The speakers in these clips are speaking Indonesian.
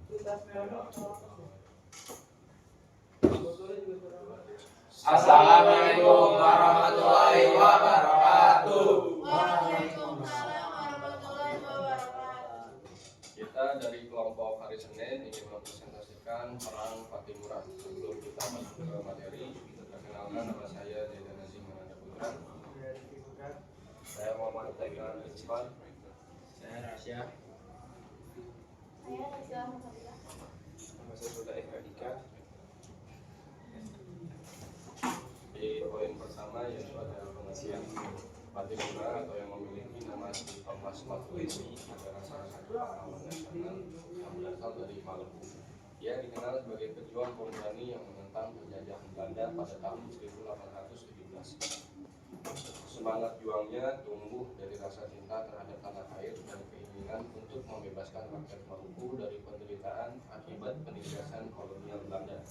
Assalamualaikum warahmatullahi wabarakatuh. Waalaikumsalam warahmatullahi wabarakatuh. Kita dari kelompok Hari Senin ingin mempresentasikan perang Patimura. Sebelum kita masuk ke materi, perkenalkan nama saya Dede Nazim Mananda Putra. Saya Muhammad Tegar Isfan. Saya Rasya. Saya Raja Muhammad. Nama saya Sudah Dika. Di poin pertama yaitu adalah pengertian Patimura atau yang memiliki nama di Thomas Makuini adalah salah satu pahlawan nasional yang berasal dari Maluku. Ia dikenal sebagai pejuang pemberani yang menentang penjajahan Belanda pada tahun 1817. Semangat juangnya tumbuh dari rasa cinta terhadap tanah air dan keinginan untuk membebaskan rakyat Maluku dari penderitaan akibat penindasan kolonial Belanda.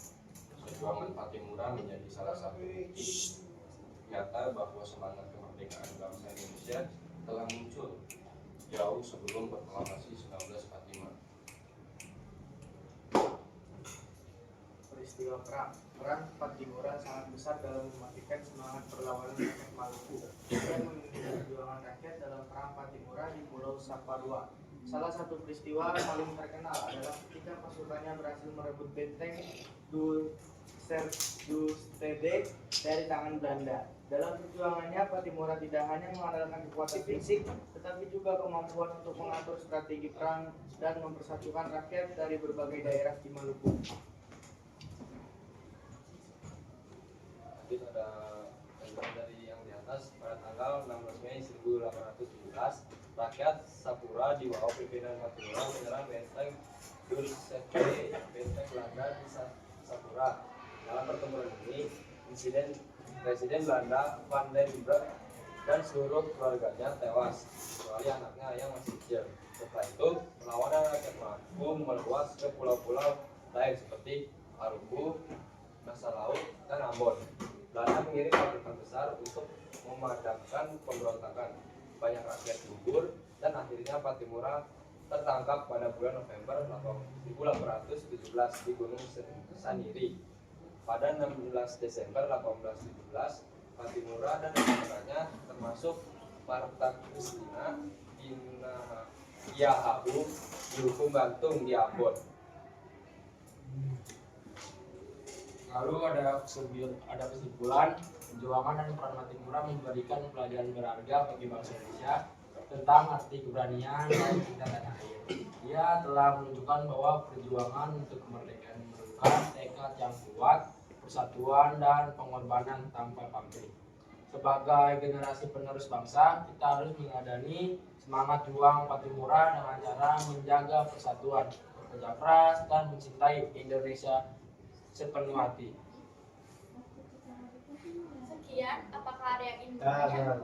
Perjuangan Patimura menjadi salah satu bukti nyata bahwa semangat kemerdekaan bangsa Indonesia telah muncul jauh sebelum proklamasi 1945. Peristiwa perang Patimura sangat besar dalam mematikan semangat perlawanan rakyat Maluku dan memimpin perjuangan rakyat dalam perang Patimura di Pulau Saparua. Salah satu peristiwa paling terkenal adalah ketika pasukannya berhasil merebut benteng Dustede dari tangan Belanda. Dalam perjuangannya, Patimura tidak hanya mengandalkan kekuatan fisik, tetapi juga kemampuan untuk mengatur strategi perang dan mempersatukan rakyat dari berbagai daerah di Maluku. Lanjut ada tanggal dari yang di atas. Pada tanggal 16 Mei 1817, rakyat Sapura di bawah pimpinan Patimura menyerang benteng Dulcete, benteng Belanda di Sapura. Dalam pertempuran ini, Presiden Belanda Van den Burg dan seluruh keluarganya tewas, kecuali anaknya yang masih kecil. Setelah itu, perlawanan rakyat Maluku meluas ke pulau-pulau lain seperti Arubu, Masa Laut, dan Ambon. Belanda mengirim pasukan besar untuk memadamkan pemberontakan. Banyak rakyat gugur dan akhirnya Patimura tertangkap pada bulan November 1817 di Gunung Saniri. Pada 16 Desember 1817, Patimura dan rekan-rekannya termasuk Marta Kristina Yahabu dihukum gantung di Ambon. Lalu ada kesimpulan, perjuangan dan peran Patimura memberikan pelajaran berharga bagi bangsa Indonesia tentang arti keberanian dan cinta tanah air. Ia telah menunjukkan bahwa perjuangan untuk kemerdekaan memerlukan tekad yang kuat, persatuan, dan pengorbanan tanpa pamrih. Sebagai generasi penerus bangsa, kita harus mengadani semangat juang Patimura dengan cara menjaga persatuan, bekerja keras, dan mencintai Indonesia sepenuh hati. Sekian, apakah ada yang ingin bertanya?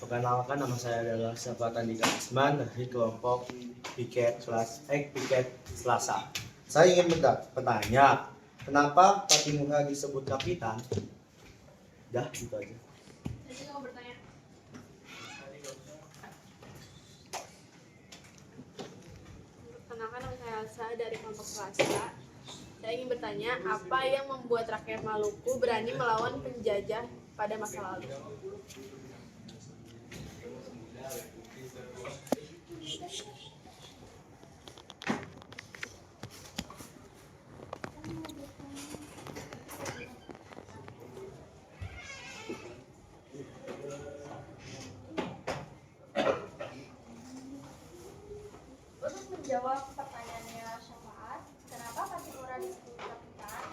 Perkenalkan nama saya adalah Sabatan Dika Isman dari kelompok Piket Selasa. Saya ingin bertanya, kenapa Patimura disebut kapitan? Dah, gitu aja. Jadi kamu bertanya. Perkenalkan nama saya Elsa dari kelompok Selasa. Saya ingin bertanya, apa yang membuat rakyat Maluku berani melawan penjajah pada masa lalu? Untuk menjawab pertanyaannya Syafaat, kenapa Patimura disebut kapitan?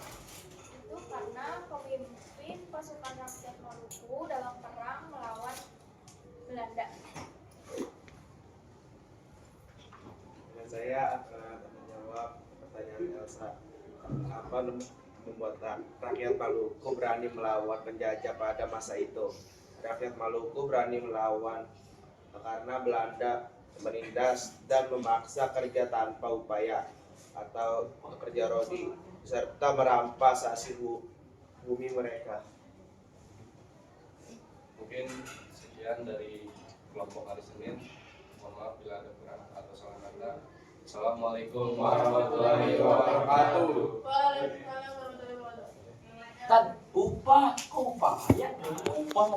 Itu karena pemimpin pasukan rakyat Maluku dalam perang melawan Belanda. Dan saya akan menjawab pertanyaan Elsa. Apa membuat rakyat Maluku berani melawan penjajah pada masa itu? Rakyat Maluku berani melawan karena Belanda menindas dan memaksa kerja tanpa upaya atau kerja rodi serta merampas bumi mereka. Mungkin sekian dari kelompok hari Senin. Mohon maaf bila ada kurang atau salah kata. Assalamualaikum warahmatullahi wabarakatuh. Waalaikumsalam warahmatullahi wabarakatuh. Tan upah, kok upah ya? Upah.